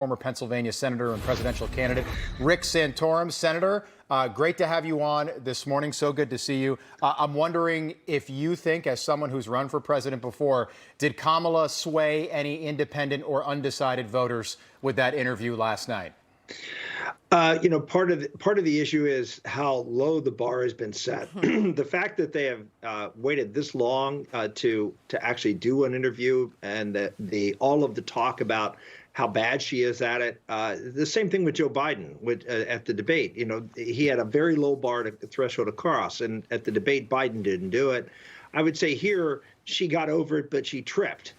former Pennsylvania Senator and presidential candidate Rick Santorum. Senator, great to have you on this morning. So good to see you. I'm wondering if you think, as someone who's run for president before, did Kamala sway any independent or undecided voters with that interview last night? Part of the issue is how low the bar has been set. The fact that they have waited this long to actually do an interview, and all of the talk about how bad she is at it. The same thing with Joe Biden at the debate. He had a very low bar to threshold to cross, and at the debate, Biden didn't do it. I would say here she got over it, but she tripped.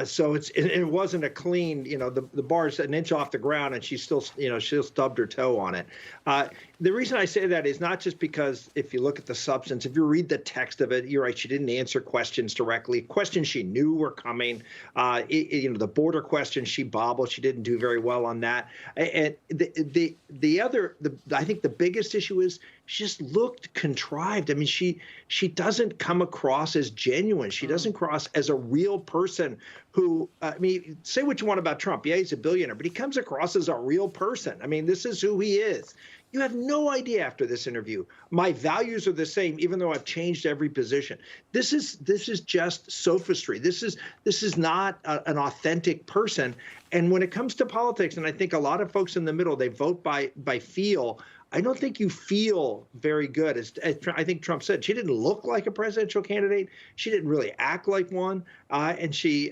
So it wasn't a clean, the bar's an inch off the ground and she still stubbed her toe on it. The reason I say that is not just because if you look at the substance, if you read the text of it, you're right, she didn't answer questions directly. Questions she knew were coming. The border question, she bobbled. She didn't do very well on that. And I think the biggest issue is she just looked contrived. I mean, she doesn't come across as genuine. She doesn't cross as a real person who, say what you want about Trump. Yeah, he's a billionaire, but he comes across as a real person. I mean, this is who he is. You have no idea after this interview. My values are the same, even though I've changed every position. This is just sophistry. This is not an authentic person. And when it comes to politics, and I think a lot of folks in the middle, they vote by feel. I don't think you feel very good. As I think Trump said, she didn't look like a presidential candidate. She didn't really act like one, and she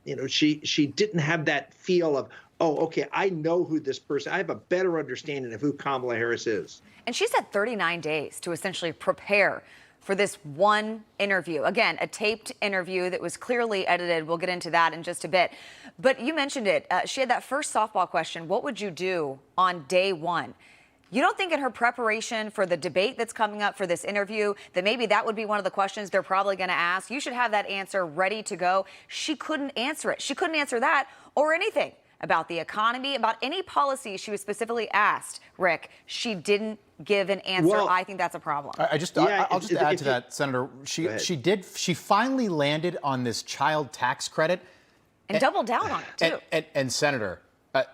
didn't have that feel of, oh, okay, I know who this person. I have a better understanding of who Kamala Harris is. And she's had 39 days to essentially prepare for this one interview. Again, a taped interview that was clearly edited. We'll get into that in just a bit. But you mentioned it. She had that first softball question. What would you do on day one? You don't think in her preparation for the debate that's coming up for this interview that maybe that would be one of the questions they're probably going to ask? You should have that answer ready to go. She couldn't answer it. She couldn't answer that or anything about the economy, about any policy she was specifically asked. Rick, she didn't give an answer. Well, I think that's a problem. I'll just add to that, Senator. She finally landed on this child tax credit. And doubled down on it, too. And Senator,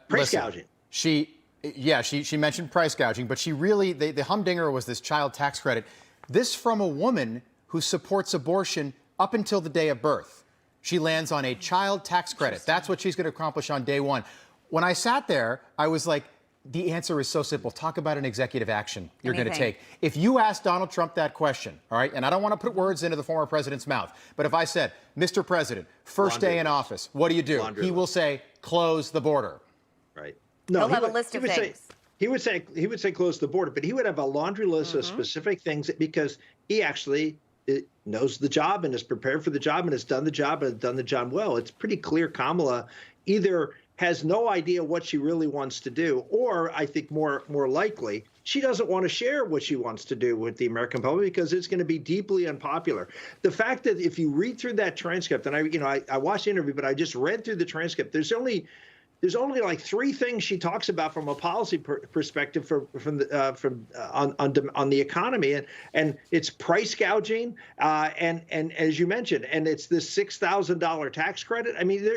price gouging. She mentioned price gouging, but she really, the humdinger was this child tax credit. This from a woman who supports abortion up until the day of birth. She lands on a child tax credit. That's what she's going to accomplish on day one. When I sat there, I was like, the answer is so simple. Talk about an executive action you're going to take. If you asked Donald Trump that question, all right, and I don't want to put words into the former president's mouth, but if I said, Mr. President, first day in office, what do you do? He will say, close the border. Right. No, he'll have a list of things. He would say close the border, but he would have a laundry list of specific things because he actually knows the job and is prepared for the job and has done the job and has done the job well. It's pretty clear Kamala either has no idea what she really wants to do, or I think more likely, she doesn't want to share what she wants to do with the American public because it's going to be deeply unpopular. The fact that if you read through that transcript, and I watched the interview, but I just read through the transcript, there's only like three things she talks about from a policy perspective on the economy, and it's price gouging, and as you mentioned, and it's this $6,000 tax credit. I mean,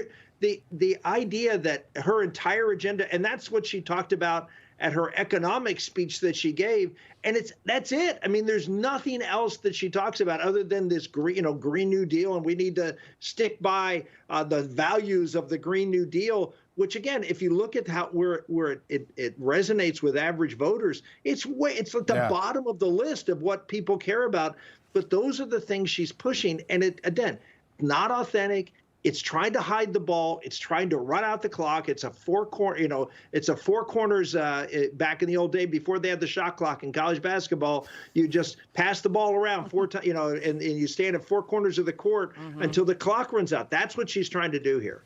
the idea that her entire agenda, and that's what she talked about at her economic speech that she gave, and that's it. I mean, there's nothing else that she talks about other than this Green New Deal, and we need to stick by the values of the Green New Deal. Which again, if you look at where it resonates with average voters, it's at the bottom of the list of what people care about. But those are the things she's pushing, and again, not authentic. It's trying to hide the ball. It's trying to run out the clock. It's a four corners. Back in the old day, before they had the shot clock in college basketball, you just pass the ball around four times, and you stand at four corners of the court until the clock runs out. That's what she's trying to do here.